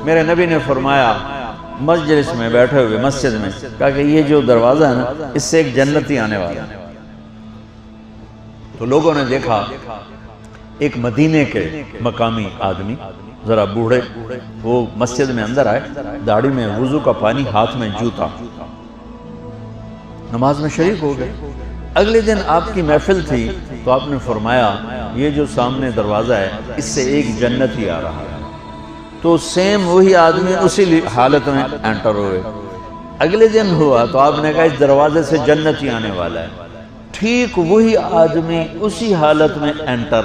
میرے نبی نے فرمایا مجلس میں بیٹھے ہوئے مسجد میں، کہا کہ یہ جو دروازہ ہے نا اس سے ایک جنتی آنے والا ہے۔ تو لوگوں نے دیکھا ایک مدینے کے مقامی آدمی ذرا بوڑھے، وہ مسجد میں اندر آئے، داڑھی میں وضو کا پانی، ہاتھ میں جوتا، نماز میں شریک ہو گئے۔ اگلے دن آپ کی محفل تھی تو آپ نے فرمایا یہ جو سامنے دروازہ ہے اس سے ایک جنتی آ رہا ہے۔ تو سیم وہی آدمی اسی حالت میں انٹر ہوئے۔ اگلے دن ہوا تو آپ نے کہا اس دروازے سے جنتی آنے والا ہے، ٹھیک وہی آدمی اسی حالت میں انٹر۔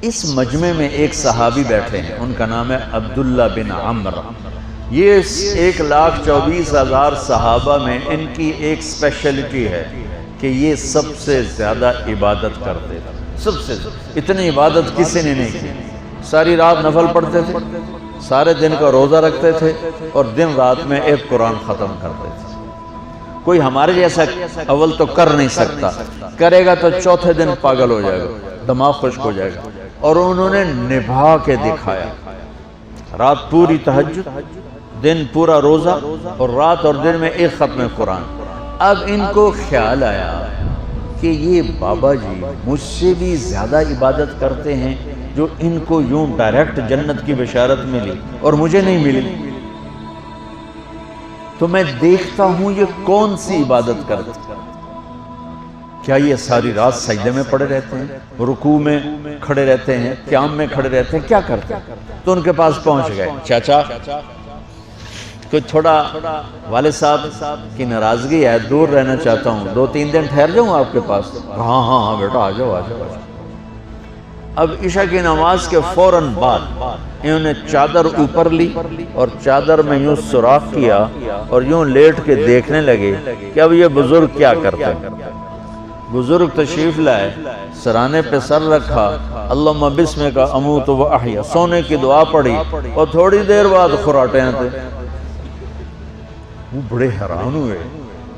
اس مجمع میں ایک صحابی بیٹھے ہیں، ان کا نام ہے عبداللہ بن عمر۔ یہ 1,24,000 صحابہ میں ان کی ایک اسپیشلٹی ہے کہ یہ سب سے زیادہ عبادت کرتے تھے، سب سے اتنی عبادت کسی نے نہیں کی۔ ساری رات نفل پڑھتے تھے، سارے دن کا روزہ رکھتے تھے، اور دن رات میں ایک قرآن ختم کرتے تھے۔ کوئی ہمارے جیسا اول تو کر نہیں سکتا، کرے گا تو چوتھے دن پاگل ہو جائے گا، دماغ خشک ہو جائے گا۔ اور انہوں نے نبھا کے دکھایا، رات پوری تہجد، دن پورا روزہ، اور رات اور دن میں ایک ختم قرآن۔ اب ان کو خیال آیا کہ یہ بابا جی مجھ سے بھی زیادہ عبادت کرتے ہیں، جو ان کو یوں ڈائریکٹ جنت کی بشارت ملی اور مجھے نہیں ملی، تو میں دیکھتا ہوں یہ کون سی عبادت کرتے ہیں۔ کیا یہ ساری رات سجدے میں پڑے رہتے ہیں، رکوع میں کھڑے رہتے ہیں، قیام میں کھڑے رہتے ہیں، کیا کرتے ہیں؟ تو ان کے پاس پہنچ گئے، چاچا کوئی تھوڑا والد صاحب کی ناراضگی ہے، دور رہنا چاہتا ہوں، 2-3 دن ٹھہر جاؤں آپ کے پاس؟ ہاں ہاں ہاں بیٹا آ جاؤ آ جاؤ۔ اب عشاء کی نماز کے فوراً بعد انہوں نے چادر اوپر لی اور چادر میں یوں سوراخ کیا اور یوں لیٹ کے دیکھنے لگے کہ اب یہ بزرگ کیا کرتے ہیں۔ بزرگ تشریف لائے، سرانے پہ سر رکھا، اللہم بسمک اموت و احیا، سونے کی دعا پڑھی، اور تھوڑی دیر بعد خراٹے آتے۔ وہ بڑے حیران ہوئے،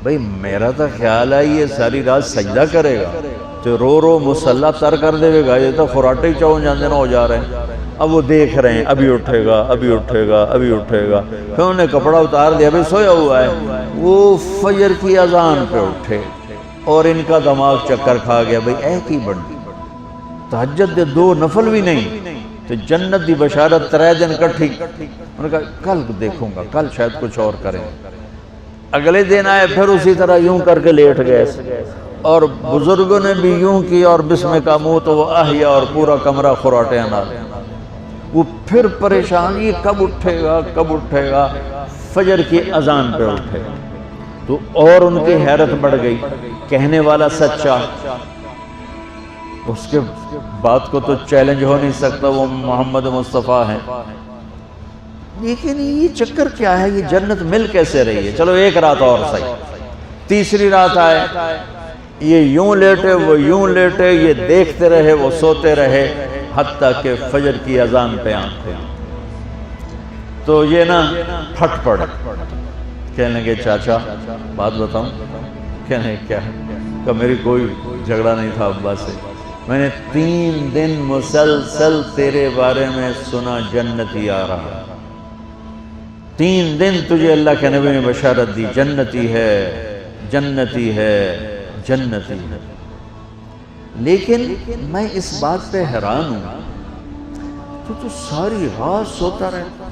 بھئی میرا تو خیال ہے یہ ساری رات سجدہ کرے گا تو رو رو مسلح تر کر دے گا، یہ تو خراٹے چاؤں جاندے نہ ہو جا رہے ہیں۔ اب وہ دیکھ رہے ہیں ابھی اٹھے گا ابھی اٹھے گا ابھی اٹھے گا، پھر انہوں نے کپڑا اتار دیا، بھئی سویا ہوا ہے۔ وہ فجر کی اذان پہ اٹھے اور ان کا دماغ چکر کھا گیا، بھئی اے کی بڑی تہجد دے 2 نفل بھی نہیں تو جنت دی بشارت 3 دن کٹھی۔ انہوں نے کہا کل دیکھوں گا، کل شاید کچھ اور کریں۔ اگلے دن آئے، پھر اسی طرح یوں کر کے لیٹ گئے، اور بزرگوں نے بھی یوں کی، اور بسمک اموت و احیا، اور پورا کمرہ خراٹے آنا۔ وہ پھر پریشان، یہ کب اٹھے گا کب اٹھے گا؟ فجر کی اذان پہ اٹھے تو اور ان کی حیرت بڑھ گئی، کہنے والا سچا، اس کے بات کو تو چیلنج ہو نہیں سکتا، وہ محمد مصطفیٰ ہیں، لیکن یہ چکر کیا ہے، یہ جنت مل کیسے رہی ہے؟ چلو ایک رات اور صحیح۔ تیسری رات آئے، یہ یوں لیٹے وہ یوں لیٹے، یہ دیکھتے رہے وہ سوتے رہے، حتیٰ کہ فجر کی اذان پہ آنکھیں۔ تو یہ نا پھٹ پڑے، کہنے لگے چاچا بات بتاؤں؟ کہنے کیا ہے؟ کہ میری کوئی جھگڑا نہیں تھا ابا سے، میں نے 3 دن مسلسل تیرے بارے میں سنا جنتی آ رہا، 3 دن تجھے اللہ کے نبی نے بشارت دی، جنتی ہے جنتی ہے جنتی ہے، لیکن میں اس بات پہ حیران ہوں تو ساری رات سوتا رہتا۔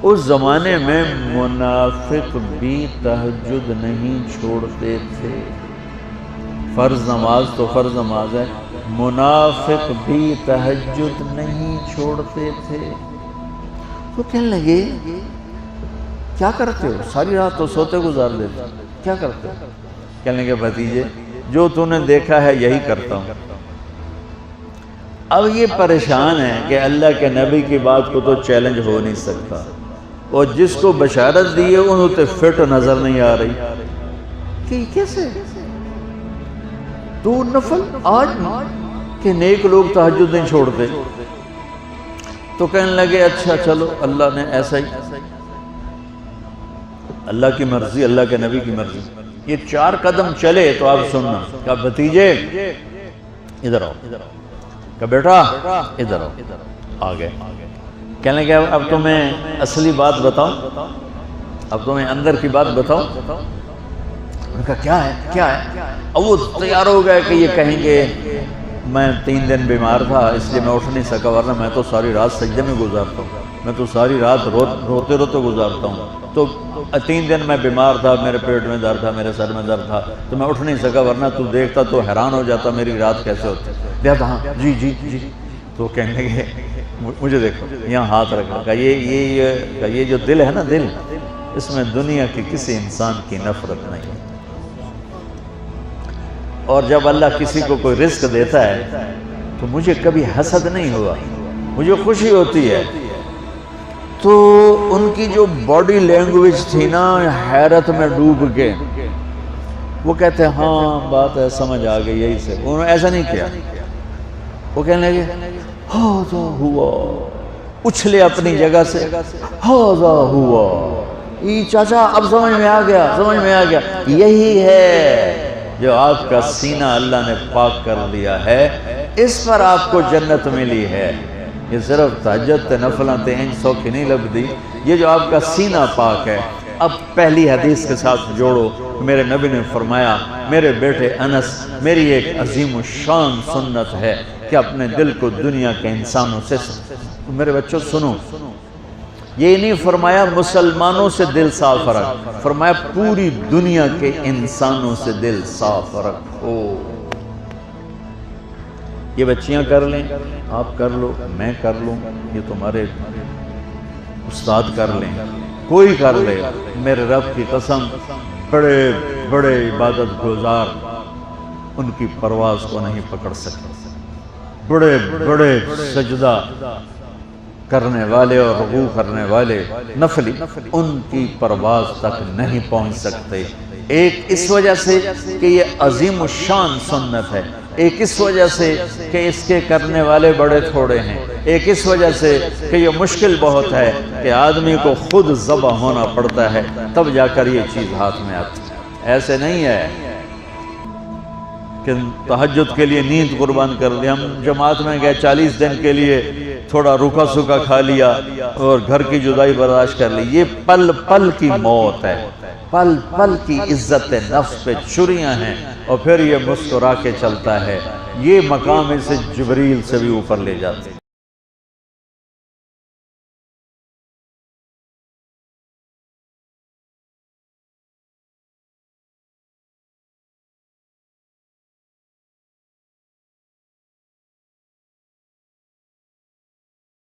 اس زمانے میں منافق بھی تہجد نہیں چھوڑتے تھے، فرض نماز تو فرض نماز ہے، منافق بھی تہجد نہیں چھوڑتے تھے۔ تو کہنے لگے کیا کرتے ہو؟ ساری رات تو سوتے گزار دیتے، کیا کرتے ہو؟ کہنے لگے بھتیجے جو تو نے دیکھا ہے یہی کرتا ہوں۔ اب یہ پریشان ہے کہ اللہ کے نبی کی بات کو تو چیلنج ہو نہیں سکتا، اور جس کو بشارت دی ہے انہوں تے فٹ نظر نہیں آ رہی کہ کیسے تو نفل آج کہ نیک لوگ تہجد نہیں چھوڑتے۔ تو کہنے لگے اچھا چلو اللہ نے ایسا ہی، اللہ کی مرضی، اللہ کے نبی کی مرضی۔ یہ 4 قدم چلے تو آپ سننا، کہا بھتیجے ادھر آؤ، کہا بیٹا ادھر آؤ، آ گئے۔ کہنے لگے اب تمہیں اصلی بات بتاؤں، اب تمہیں اندر کی بات بتاؤں۔ انہوں نے کہا کیا ہے کیا ہے؟ اب وہ تیار ہو گئے کہ یہ کہیں گے میں 3 دن بیمار تھا اس لیے میں اٹھ نہیں سکا، ورنہ میں تو ساری رات سجدے میں گزارتا ہوں، میں تو ساری رات روتے روتے گزارتا ہوں، تو 3 دن میں بیمار تھا، میرے پیٹ میں درد تھا، میرے سر میں درد تھا، تو میں اٹھ نہیں سکا، ورنہ تو دیکھتا تو حیران ہو جاتا میری رات کیسے ہوتی۔ دیکھتا ہاں جی جی جی، تو کہنے لگے مجھے دیکھو یہاں ہاتھ رکھا، کہ یہ جو دل ہے نا، دل اس میں دنیا کی کسی انسان کی نفرت نہیں ہے، اور جب اللہ کسی کو کوئی رزق دیتا ہے تو مجھے کبھی حسد نہیں ہوا، مجھے خوشی ہوتی ہے۔ تو ان کی جو باڈی لینگویج تھی نا، حیرت میں ڈوب کے وہ کہتے ہیں ہاں بات ہے سمجھ آ گئی، یہی سے انہوں نے ایسا نہیں کیا، وہ کہنے لگے ہاذا ہوا، اچھلے اپنی جگہ سے ہاذا ہوا، یہ چاچا اب سمجھ میں آ گیا، سمجھ میں آ گیا، یہی ہے جو آپ کا سینہ اللہ نے پاک کر دیا ہے، اس پر آپ کو جنت ملی ہے۔ یہ صرف تہجد تے نفلاں تے انج سوکھی نہیں لبدی، یہ جو آپ کا سینہ پاک ہے۔ اب پہلی حدیث کے ساتھ جوڑو، میرے نبی نے فرمایا میرے بیٹے انس، میری ایک عظیم الشان سنت ہے کہ اپنے دل کو دنیا کے انسانوں سے، میرے بچوں سنو، یہ نہیں فرمایا مسلمانوں سے دل صاف رکھ، فرمایا پوری دنیا کے انسانوں سے دل صاف رکھو۔ یہ بچیاں کر لیں، آپ کر لو، میں کر لوں، یہ تمہارے استاد کر لیں، کوئی کر لے، میرے رب کی قسم بڑے بڑے عبادت گزار ان کی پرواز کو نہیں پکڑ سکتے، بڑے بڑے سجدہ کرنے والے اور رکوع کرنے والے نفلی ان کی پرواز تک نہیں پہنچ سکتے۔ ایک اس وجہ سے کہ یہ عظیم الشان سنت ہے، ایک اس وجہ سے کہ اس کے کرنے والے بڑے تھوڑے ہیں، ایک اس وجہ سے کہ یہ مشکل بہت ہے کہ آدمی کو خود ذبح ہونا پڑتا ہے تب جا کر یہ چیز ہاتھ میں آتی ہے۔ ایسے نہیں ہے کہ تہجد کے لیے نیند قربان کر دی، ہم جماعت میں گئے 40 دن کے لیے تھوڑا روکا سوکا کھا لیا اور گھر کی جدائی برداشت کر لی، یہ پل پل کی موت ہے، پل پل کی عزت نفس پہ چھریاں ہیں، اور پھر یہ مسکرا کے چلتا ہے، یہ مقام اسے جبریل سے بھی اوپر لے جاتے ہیں۔